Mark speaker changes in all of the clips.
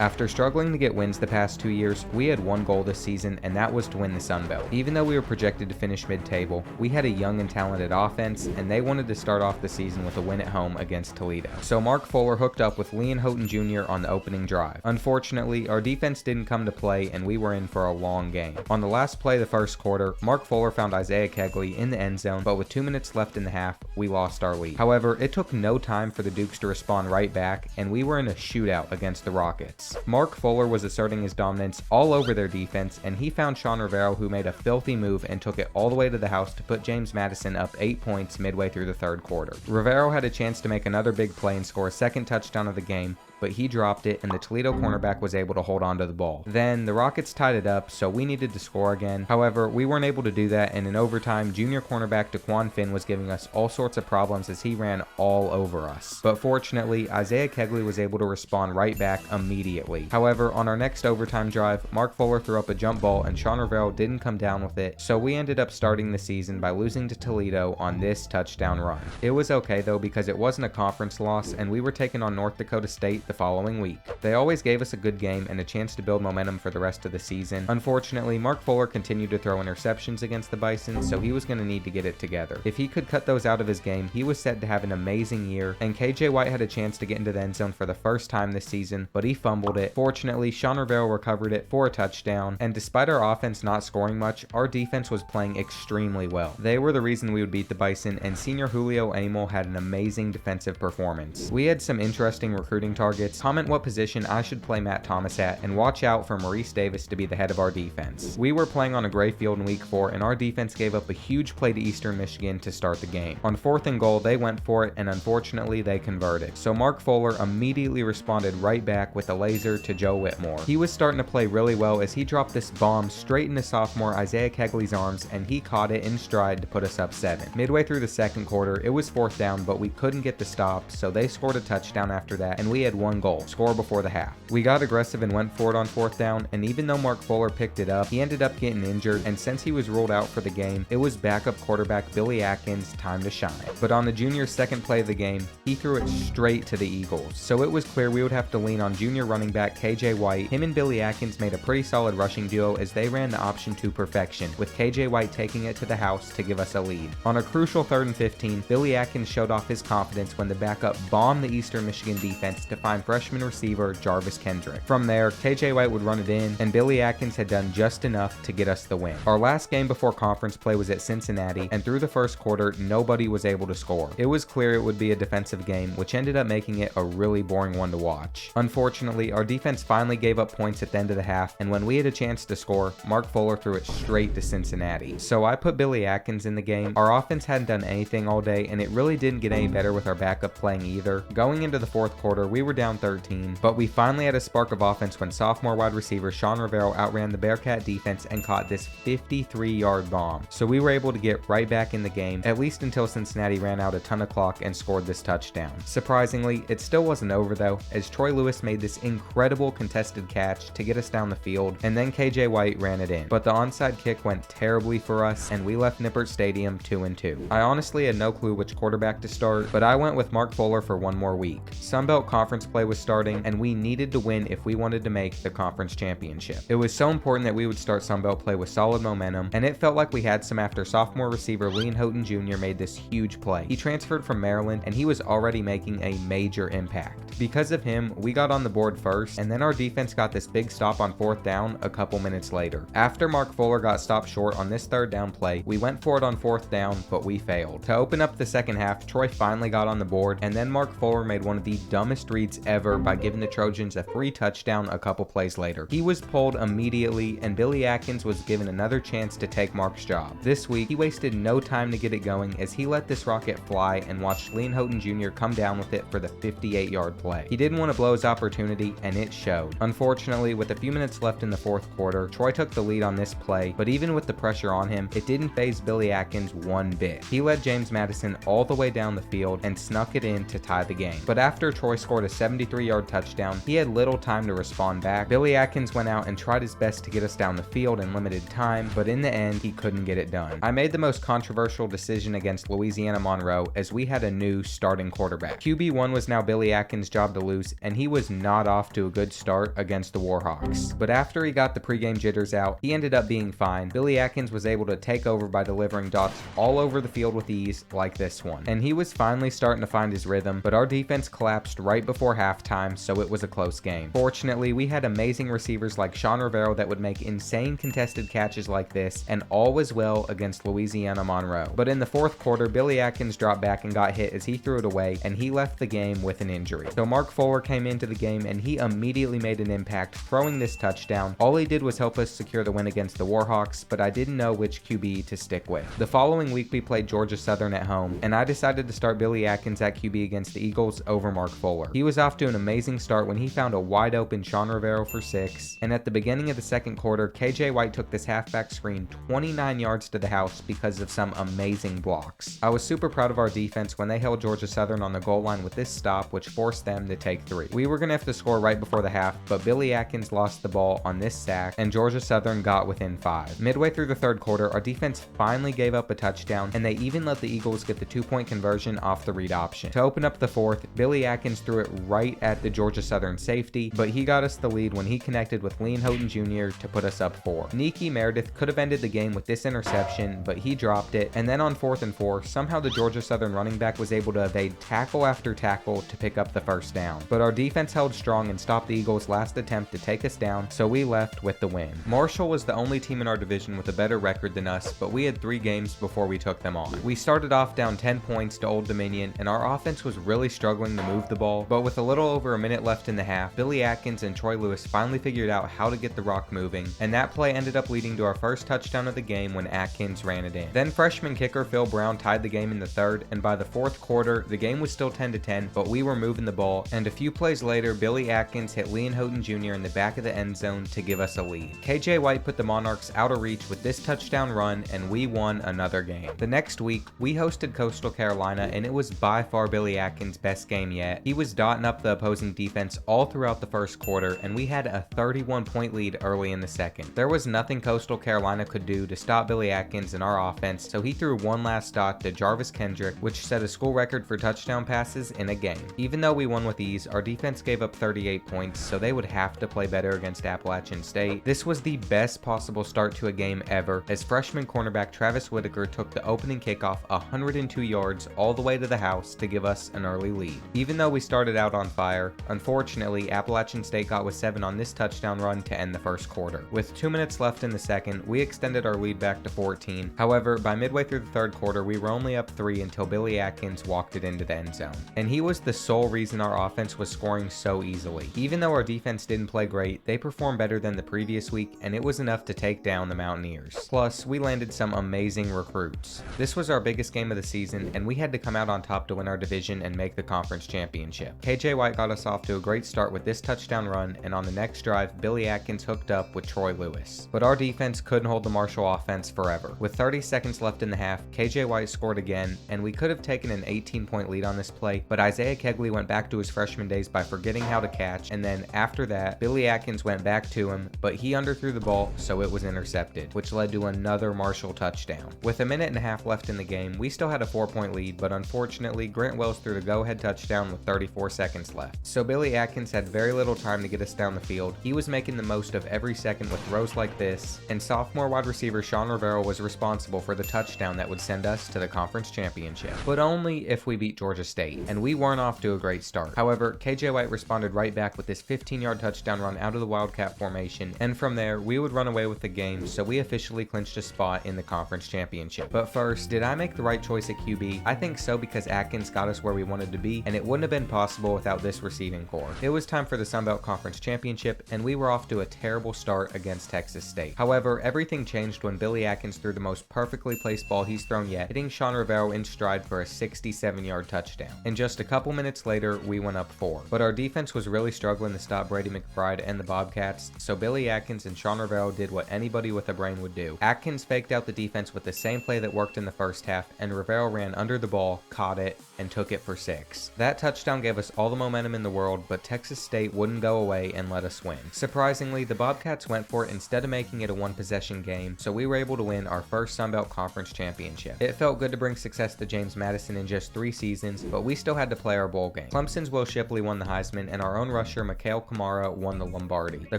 Speaker 1: After struggling to get wins the past 2 years, we had one goal this season, and that was to win the Sun Belt. Even though we were projected to finish mid-table, we had a young and talented offense, and they wanted to start off the season with a win at home against Toledo. So Mark Fuller hooked up with Leon Houghton Jr. on the opening drive. Unfortunately, our defense didn't come to play, and we were in for a long game. On the last play of the first quarter, Mark Fuller found Isaiah Kegley in the end zone, but with 2 minutes left in the half, we lost our lead. However, it took no time for the Dukes to respond right back, and we were in a shootout against the Rockets. Mark Fuller was asserting his dominance all over their defense, and he found Sean Rivero, who made a filthy move and took it all the way to the house to put James Madison up 8 points midway through the third quarter. Rivero had a chance to make another big play and score a second touchdown of the game, but he dropped it and the Toledo cornerback was able to hold on to the ball. Then the Rockets tied it up, so we needed to score again. However, we weren't able to do that, and in overtime, junior cornerback Daquan Finn was giving us all sorts of problems as he ran all over us. But fortunately, Isaiah Kegley was able to respond right back immediately. However, on our next overtime drive, Mark Fuller threw up a jump ball and Sean Rivero didn't come down with it, so we ended up starting the season by losing to Toledo on this touchdown run. It was okay though, because it wasn't a conference loss and we were taking on North Dakota State the following week. They always gave us a good game and a chance to build momentum for the rest of the season. Unfortunately, Mark Fuller continued to throw interceptions against the Bison, so he was going to need to get it together. If he could cut those out of his game, he was set to have an amazing year, and KJ White had a chance to get into the end zone for the first time this season, but he fumbled it. Fortunately, Sean Rivero recovered it for a touchdown, and despite our offense not scoring much, our defense was playing extremely well. They were the reason we would beat the Bison, and senior Julio Amel had an amazing defensive performance. We had some interesting recruiting targets. Comment what position I should play Matt Thomas at, and watch out for Maurice Davis to be the head of our defense. We were playing on a gray field in week 4, and our defense gave up a huge play to Eastern Michigan to start the game. On 4th and goal, they went for it, and unfortunately, they converted. So Mark Fuller immediately responded right back with a laser to Joe Whitmore. He was starting to play really well as he dropped this bomb straight into sophomore Isaiah Kegley's arms, and he caught it in stride to put us up 7. Midway through the second quarter, it was 4th down, but we couldn't get the stop, so they scored a touchdown after that, and we had one goal, score before the half. We got aggressive and went for it on 4th down, and even though Mark Fuller picked it up, he ended up getting injured, and since he was ruled out for the game, it was backup quarterback Billy Atkins' time to shine. But on the junior's second play of the game, he threw it straight to the Eagles, so it was clear we would have to lean on junior running back KJ White. Him and Billy Atkins made a pretty solid rushing duo as they ran the option to perfection, with KJ White taking it to the house to give us a lead. On a crucial 3rd and 15, Billy Atkins showed off his confidence when the backup bombed the Eastern Michigan defense to find freshman receiver Jarvis Kendrick. From there, KJ White would run it in, and Billy Atkins had done just enough to get us the win. Our last game before conference play was at Cincinnati, and through the first quarter, nobody was able to score. It was clear it would be a defensive game, which ended up making it a really boring one to watch. Unfortunately, our defense finally gave up points at the end of the half, and when we had a chance to score, Mark Fuller threw it straight to Cincinnati. So I put Billy Atkins in the game. Our offense hadn't done anything all day, and it really didn't get any better with our backup playing either. Going into the 4th quarter, we were down 13, but we finally had a spark of offense when sophomore wide receiver Sean Rivero outran the Bearcat defense and caught this 53-yard bomb. So we were able to get right back in the game, at least until Cincinnati ran out a ton of clock and scored this touchdown. Surprisingly, it still wasn't over though, as Troy Lewis made this incredible contested catch to get us down the field, and then KJ White ran it in. But the onside kick went terribly for us, and we left Nippert Stadium 2-2. I honestly had no clue which quarterback to start, but I went with Mark Fuller for one more week. Sunbelt Conference play was starting, and we needed to win if we wanted to make the conference championship. It was so important that we would start Sunbelt play with solid momentum, and it felt like we had some after sophomore receiver Leon Houghton Jr. made this huge play. He transferred from Maryland, and he was already making a major impact. Because of him, we got on the board first, and then our defense got this big stop on 4th down a couple minutes later. After Mark Fuller got stopped short on this 3rd down play, we went for it on 4th down, but we failed. To open up the second half, Troy finally got on the board, and then Mark Fuller made one of the dumbest reads ever by giving the Trojans a free touchdown a couple plays later. He was pulled immediately, and Billy Atkins was given another chance to take Mark's job. This week, he wasted no time to get it going as he let this rocket fly and watched Leon Houghton Jr. come down with it for the 58-yard play. He didn't want to blow his opportunity, and it showed. Unfortunately, with a few minutes left in the 4th quarter, Troy took the lead on this play, but even with the pressure on him, it didn't faze Billy Atkins one bit. He led James Madison all the way down the field and snuck it in to tie the game. But after Troy scored a 73-yard touchdown. He had little time to respond back. Billy Atkins went out and tried his best to get us down the field in limited time, but in the end, he couldn't get it done. I made the most controversial decision against Louisiana Monroe as we had a new starting quarterback. QB1 was now Billy Atkins' job to lose, and he was not off to a good start against the Warhawks. But after he got the pregame jitters out, he ended up being fine. Billy Atkins was able to take over by delivering dots all over the field with ease like this one. And he was finally starting to find his rhythm, but our defense collapsed right before halftime, so it was a close game. Fortunately, we had amazing receivers like Sean Rivero that would make insane contested catches like this, and all was well against Louisiana Monroe. But in the fourth quarter, Billy Atkins dropped back and got hit as he threw it away, and he left the game with an injury. So Mark Fuller came into the game, and he immediately made an impact, throwing this touchdown. All he did was help us secure the win against the Warhawks, but I didn't know which QB to stick with. The following week, we played Georgia Southern at home, and I decided to start Billy Atkins at QB against the Eagles over Mark Fuller. He was off to an amazing start when he found a wide open Sean Rivero for 6, and at the beginning of the second quarter, KJ White took this halfback screen 29 yards to the house because of some amazing blocks. I was super proud of our defense when they held Georgia Southern on the goal line with this stop, which forced them to take 3. We were going to have to score right before the half, but Billy Atkins lost the ball on this sack, and Georgia Southern got within 5. Midway through the third quarter, our defense finally gave up a touchdown, and they even let the Eagles get the 2-point conversion off the read option. To open up the fourth, Billy Atkins threw it right at the Georgia Southern safety, but he got us the lead when he connected with Lean Houghton Jr. to put us up 4. Niki Meredith could have ended the game with this interception, but he dropped it, and then on 4th and 4, somehow the Georgia Southern running back was able to evade tackle after tackle to pick up the first down. But our defense held strong and stopped the Eagles' last attempt to take us down, so we left with the win. Marshall was the only team in our division with a better record than us, but we had 3 games before we took them on. We started off down 10 points to Old Dominion, and our offense was really struggling to move the ball, but with a little over a minute left in the half, Billy Atkins and Troy Lewis finally figured out how to get the rock moving, and that play ended up leading to our first touchdown of the game when Atkins ran it in. Then freshman kicker Phil Brown tied the game in the third, and by the fourth quarter, the game was still 10-10, but we were moving the ball, and a few plays later, Billy Atkins hit Lean Houghton Jr. in the back of the end zone to give us a lead. KJ White put the Monarchs out of reach with this touchdown run, and we won another game. The next week, we hosted Coastal Carolina, and it was by far Billy Atkins' best game yet. He was dotting up the opposing defense all throughout the first quarter, and we had a 31-point lead early in the second. There was nothing Coastal Carolina could do to stop Billy Atkins in our offense, so he threw one last dot to Jarvis Kendrick, which set a school record for touchdown passes in a game. Even though we won with ease, our defense gave up 38 points, so they would have to play better against Appalachian State. This was the best possible start to a game ever, as freshman cornerback Travis Whitaker took the opening kickoff 102 yards all the way to the house to give us an early lead. Even though we started out on fire, unfortunately, Appalachian State got with 7 on this touchdown run to end the first quarter. With 2 minutes left in the second, we extended our lead back to 14. However, by midway through the third quarter, we were only up 3 until Billy Atkins walked it into the end zone. And he was the sole reason our offense was scoring so easily. Even though our defense didn't play great, they performed better than the previous week, and it was enough to take down the Mountaineers. Plus, we landed some amazing recruits. This was our biggest game of the season, and we had to come out on top to win our division and make the conference championship. KJ White got us off to a great start with this touchdown run, and on the next drive, Billy Atkins hooked up with Troy Lewis. But our defense couldn't hold the Marshall offense forever. With 30 seconds left in the half, KJ White scored again, and we could have taken an 18-point lead on this play, but Isaiah Kegley went back to his freshman days by forgetting how to catch, and then after that, Billy Atkins went back to him, but he underthrew the ball, so it was intercepted, which led to another Marshall touchdown. With a minute and a half left in the game, we still had a 4-point lead, but unfortunately, Grant Wells threw the go-ahead touchdown with 34 seconds left. So Billy Atkins had very little time to get us down the field. He was making the most of every second with throws like this, and sophomore wide receiver Sean Rivero was responsible for the touchdown that would send us to the conference championship. But only if we beat Georgia State, and we weren't off to a great start. However, KJ White responded right back with this 15-yard touchdown run out of the Wildcat formation, and from there, we would run away with the game, so we officially clinched a spot in the conference championship. But first, did I make the right choice at QB? I think so, because Atkins got us where we wanted to be, and it wouldn't have been possible without this receiving core. It was time for the Sun Belt Conference Championship, and we were off to a terrible start against Texas State. However, everything changed when Billy Atkins threw the most perfectly placed ball he's thrown yet, hitting Sean Rivero in stride for a 67-yard touchdown. And just a couple minutes later, we went up 4. But our defense was really struggling to stop Brady McBride and the Bobcats, so Billy Atkins and Sean Rivero did what anybody with a brain would do. Atkins faked out the defense with the same play that worked in the first half, and Rivero ran under the ball, caught it, and took it for 6. That touchdown gave us all the momentum in the world, but Texas State wouldn't go away and let us win. Surprisingly, the Bobcats went for it instead of making it a one-possession game, so we were able to win our first Sun Belt Conference championship. It felt good to bring success to James Madison in just 3 seasons, but we still had to play our bowl game. Clemson's Will Shipley won the Heisman, and our own rusher Mikhail Kamara won the Lombardi. The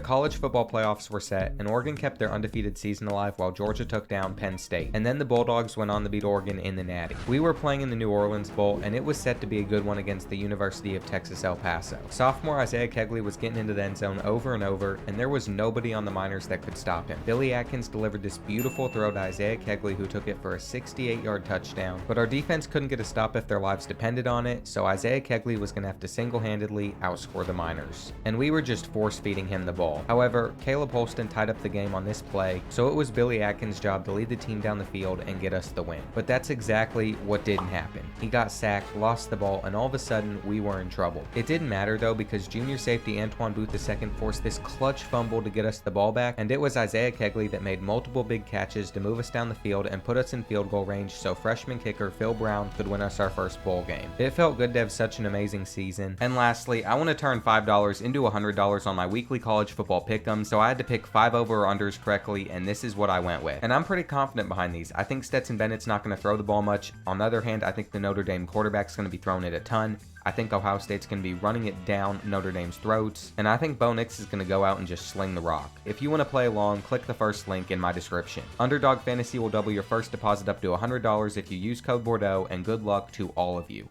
Speaker 1: college football playoffs were set, and Oregon kept their undefeated season alive while Georgia took down Penn State. And then the Bulldogs went on to beat Oregon in the Natty. We were playing in the New Orleans Bowl, and it was set to be a good one against the University of Texas El Paso. Sophomore Isaiah Kegley was getting into the end zone over and over, and there was nobody on the Miners that could stop him. Billy Atkins delivered this beautiful throw to Isaiah Kegley, who took it for a 68-yard touchdown, but our defense couldn't get a stop if their lives depended on it, so Isaiah Kegley was going to have to single-handedly outscore the Miners. And we were just force-feeding him the ball. However, Caleb Holston tied up the game on this play, so it was Billy Atkins' job to lead the team down the field and get us the win. But that's exactly what didn't happen. He got sacked, lost the ball, and all of a sudden, we were in trouble. It didn't matter though, because junior safety Antoine Booth II forced this clutch fumble to get us the ball back, and it was Isaiah Kegley that made multiple big catches to move us down the field and put us in field goal range so freshman kicker Phil Brown could win us our first bowl game. It felt good to have such an amazing season. And lastly, I want to turn $5 into $100 on my weekly college football pick'em, so I had to pick 5 over or unders correctly, and this is what I went with. And I'm pretty confident behind these. I think Stetson Bennett's not going to throw the ball much. On the other hand, I think the Notre Dame quarterback's going to be throwing it a ton. I think Ohio State's going to be running it down Notre Dame's throats, and I think Bo Nix is going to go out and just sling the rock. If you want to play along, click the first link in my description. Underdog Fantasy will double your first deposit up to $100 if you use code Bordeaux, and good luck to all of you.